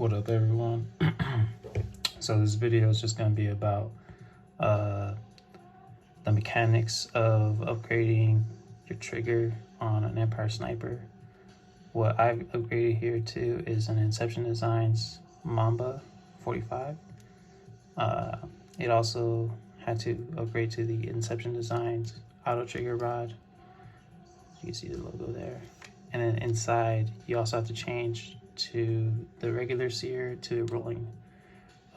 What up, everyone? So this video is just going to be about uh, the mechanics of upgrading your trigger on an Empire Sniper. What I've upgraded here to is an Inception Designs Mamba 45. It also had to upgrade to the Inception Designs auto trigger rod. You can see the logo there. And then inside, you also have to change to the regular sear to rolling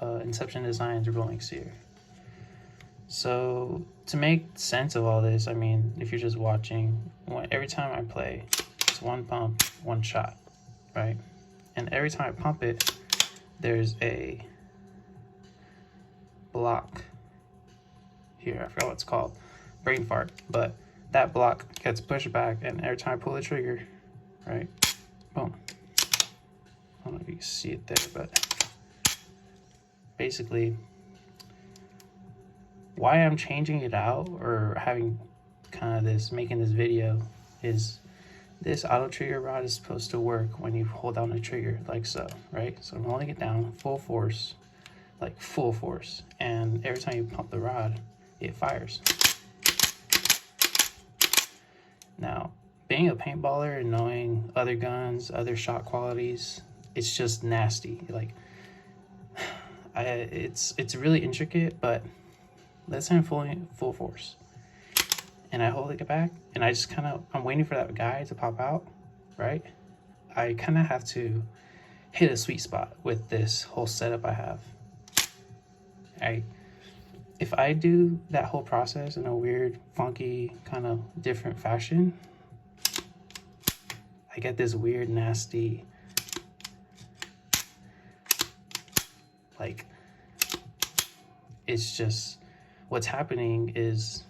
Inception Designs rolling sear. So to make sense of all this, I mean, if you're just watching, every time I play, it's one pump, one shot, right? And every time I pump it, there's a block here. I forgot what it's called, brain fart, but that block gets pushed back, and every time I pull the trigger, right, boom. I don't know if you can see it there, but basically why I'm changing it out or having kind of this, making this video, is this auto trigger rod is supposed to work when you hold down the trigger like so, right? So I'm holding it down full force, like full force, and every time you pump the rod, it fires. Now, being a paintballer and knowing other guns, other shot qualities, it's just nasty. Like, it's really intricate, but let's say I'm full force, and I hold it back, and I just I'm waiting for that guy to pop out, right? I kind of have to hit a sweet spot with this whole setup I have. If I do that whole process in a weird, funky, kind of different fashion, I get this weird, nasty, like, it's just, what's happening is,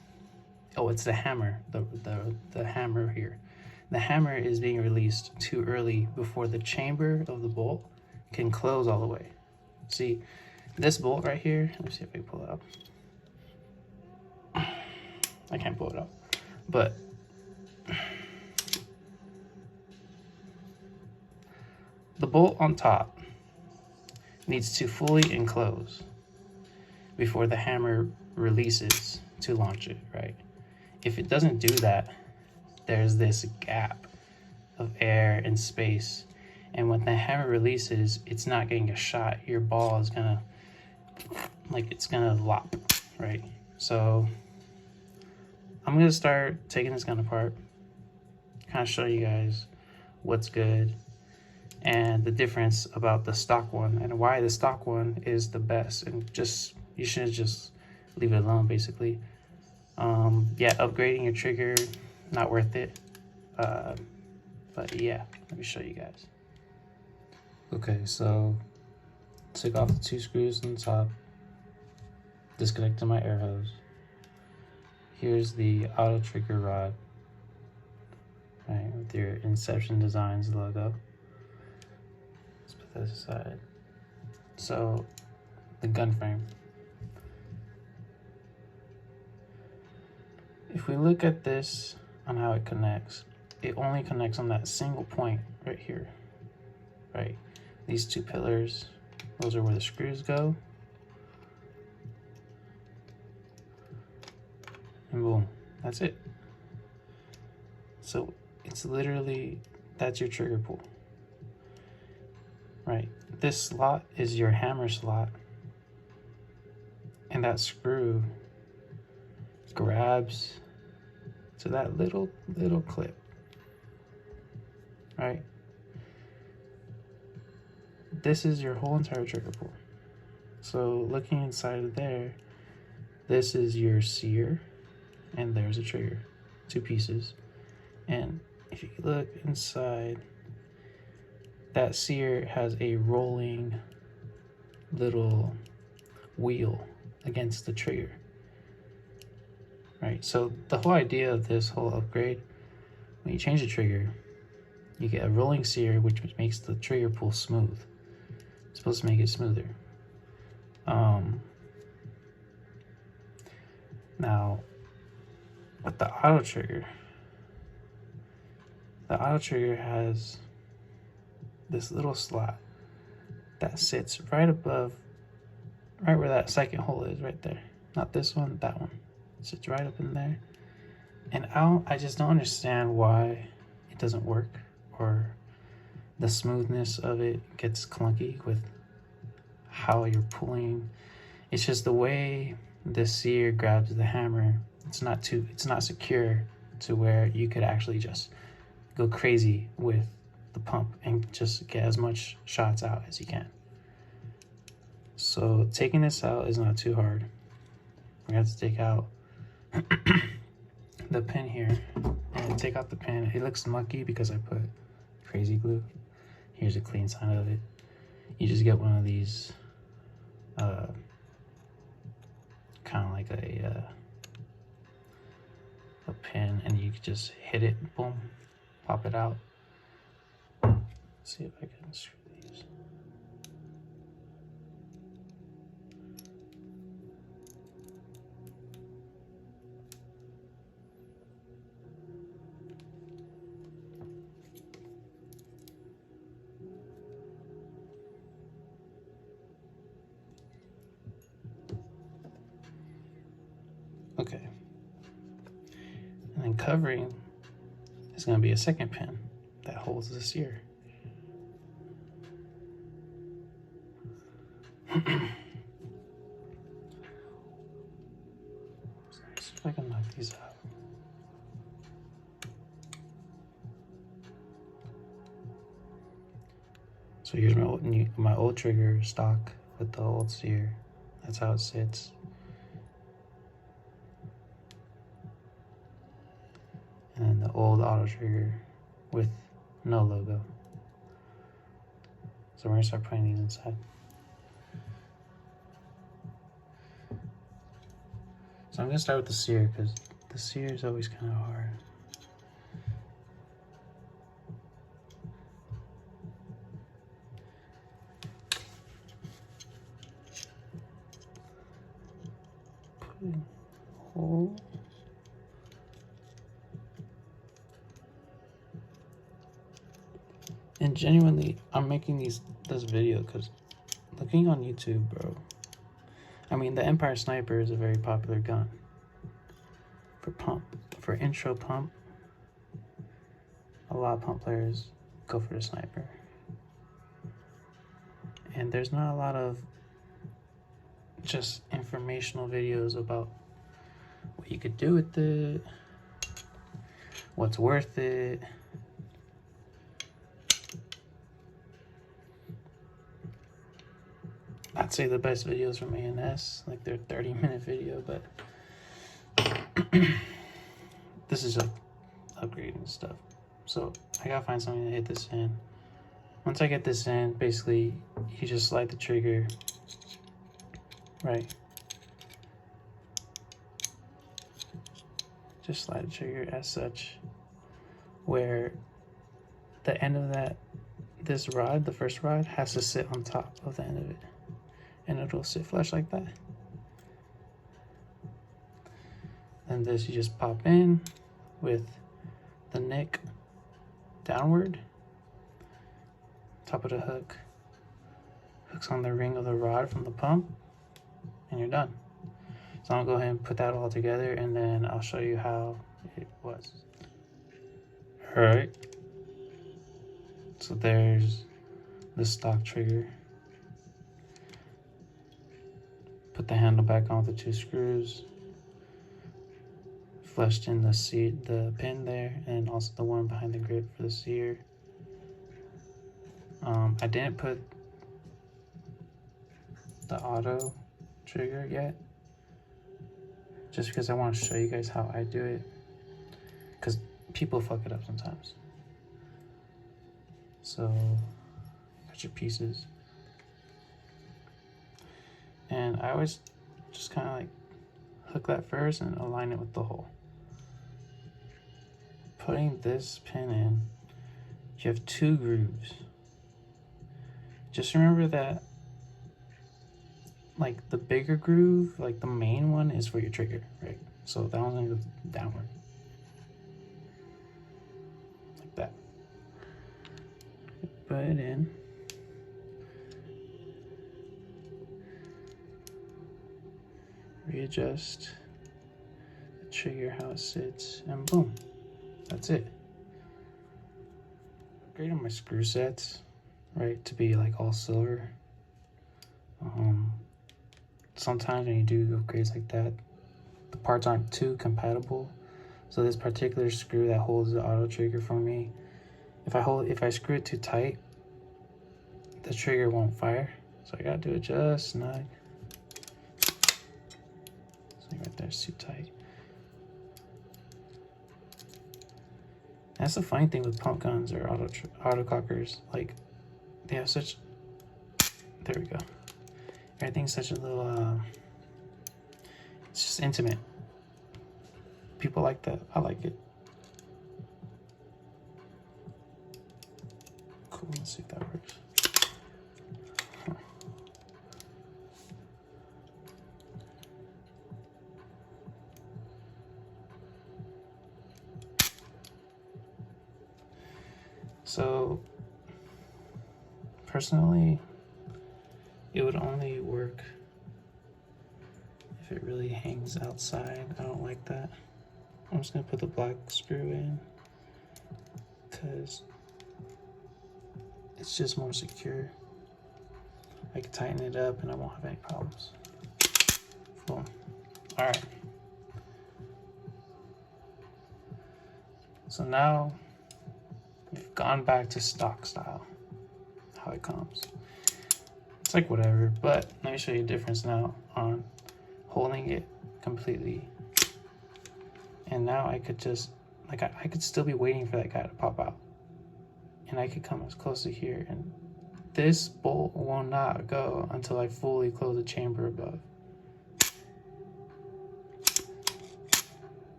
oh, it's the hammer, the hammer here. The hammer is being released too early before the chamber of the bolt can close all the way. See, this bolt right here, let me see if I can pull it up. I can't pull it up, but the bolt on top needs to fully enclose before the hammer releases to launch it, right? If it doesn't do that, there's this gap of air and space, and when the hammer releases, it's not getting a shot. Your ball is gonna, like, it's gonna lop, right? So I'm gonna start taking this gun apart, kind of show you guys what's good and the difference about the stock one and why the stock one is the best, and just, you should just leave it alone, basically. Yeah, upgrading your trigger, not worth it. But yeah, let me show you guys. Okay, so took off the 2 screws on the top, disconnected my air hose. Here's the auto trigger rod, right, with your Inception Designs logo. Let's put this aside. So the gun frame. If we look at this on how it connects, it only connects on that single point right here, right? These 2 pillars, those are where the screws go. And boom, that's it. So it's literally, that's your trigger pull, right? This slot is your hammer slot, and that screw grabs to that little clip, right? This is your whole entire trigger pull. So looking inside of there, this is your sear, and there's a trigger, 2 pieces. And if you look inside, that sear has a rolling little wheel against the trigger, right? So the whole idea of this whole upgrade, when you change the trigger, you get a rolling sear, which makes the trigger pull smooth. It's supposed to make it smoother. Now, with the auto trigger has this little slot that sits right above, right where that second hole is, right there. Not this one, that one. It sits right up in there. And I just don't understand why it doesn't work, or the smoothness of it gets clunky with how you're pulling. It's just the way the sear grabs the hammer. It's not secure to where you could actually just go crazy with the pump and just get as much shots out as you can. So taking this out is not too hard. We have to take out the pin here and take out the pin. It looks mucky because I put crazy glue. Here's a clean side of it. You just get one of these kind of like a pin, and you just hit it, boom, pop it out. Let's see if I can screw these. Okay. And then covering is going to be a second pin that holds the sear. Let's see if I can knock these out. So here's my old trigger stock with the old sear. That's how it sits. And the old auto trigger with no logo. So we're gonna start putting these inside. So I'm gonna start with the sear because the sear is always kind of hard. Putting a hole. And genuinely, I'm making this video because looking on YouTube, bro. I mean, the Empire Sniper is a very popular gun for intro pump. A lot of pump players go for the sniper, and there's not a lot of just informational videos about what you could do with it, what's worth it. I'd say the best videos from ANS, like their 30-minute video, but this is like upgrading stuff. So I gotta find something to hit this in. Once I get this in, basically you just slide the trigger, right? Just slide the trigger as such, where the end of this rod, the first rod, has to sit on top of the end of it. And it'll sit flush like that. And this you just pop in with the nick downward, top of the hook, hooks on the ring of the rod from the pump, and you're done. So I'll go ahead and put that all together, and then I'll show you how it was. All right. So there's the stock trigger. Put the handle back on with the 2 screws. Fleshed in the pin there, and also the one behind the grip for the sear. I didn't put the auto trigger yet, just because I want to show you guys how I do it, because people fuck it up sometimes. So, got your pieces. And I always just kind of like hook that first and align it with the hole. Putting this pin in, you have 2 grooves. Just remember that, like, the bigger groove, like the main one, is for your trigger, right? So that one's gonna go downward. Like that. Put it in. readjust the trigger, how it sits, and boom, that's it. Upgrading my screw sets, right, to be like all silver. Sometimes when you do upgrades like that, the parts aren't too compatible. So this particular screw that holds the auto trigger for me, if I screw it too tight, the trigger won't fire. So I gotta do it just snug. So right there, it's too tight. That's the funny thing with pump guns or autocockers. Like, they have such, there we go. Everything's such a little, it's just intimate. People like that. I like it. Cool, let's see if that works. Huh. So, personally, it would only work if it really hangs outside. I don't like that. I'm just gonna put the black screw in because it's just more secure. I can tighten it up and I won't have any problems. Cool. All right. So now we've gone back to stock style, how it comes. It's like whatever, but let me show you a difference now on holding it completely. And now I could just, like, I could still be waiting for that guy to pop out. And I could come as close to here, and this bolt will not go until I fully close the chamber above.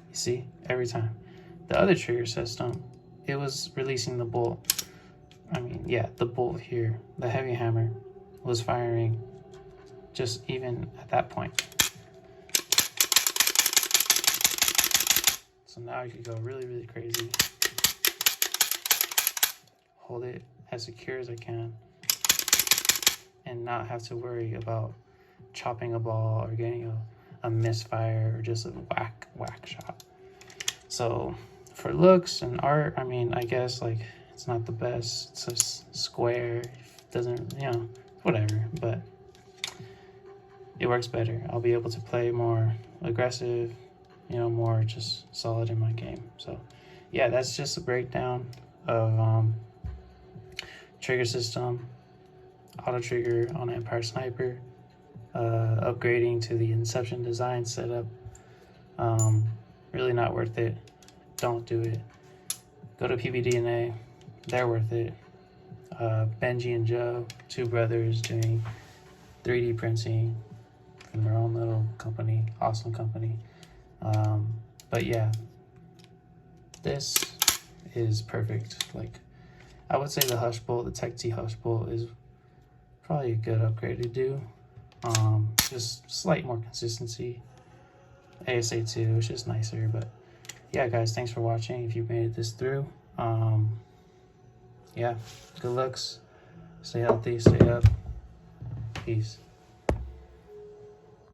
You see, every time. The other trigger system, it was releasing the bolt. I mean, yeah, the bolt here, the heavy hammer, was firing just even at that point. So now I could go really, really crazy. Hold it as secure as I can and not have to worry about chopping a ball or getting a misfire or just a whack shot. So for looks and art, I mean, I guess like it's not the best. It's just square. It doesn't, you know, whatever, but it works better. I'll be able to play more aggressive, you know, more just solid in my game. So yeah, that's just a breakdown of trigger system, auto trigger on Empire Sniper, upgrading to the Inception design setup. Really not worth it. Don't do it. Go to PBDNA, they're worth it. Benji and Joe, two brothers doing 3D printing from their own little company, awesome company. But yeah, this is perfect. Like, I would say the Hush Bolt, the Tech T Hush Bolt is probably a good upgrade to do. Just slight more consistency. ASA2 is just nicer, but yeah, guys, thanks for watching. If you made it this through, yeah, good looks. Stay healthy, stay up. Peace.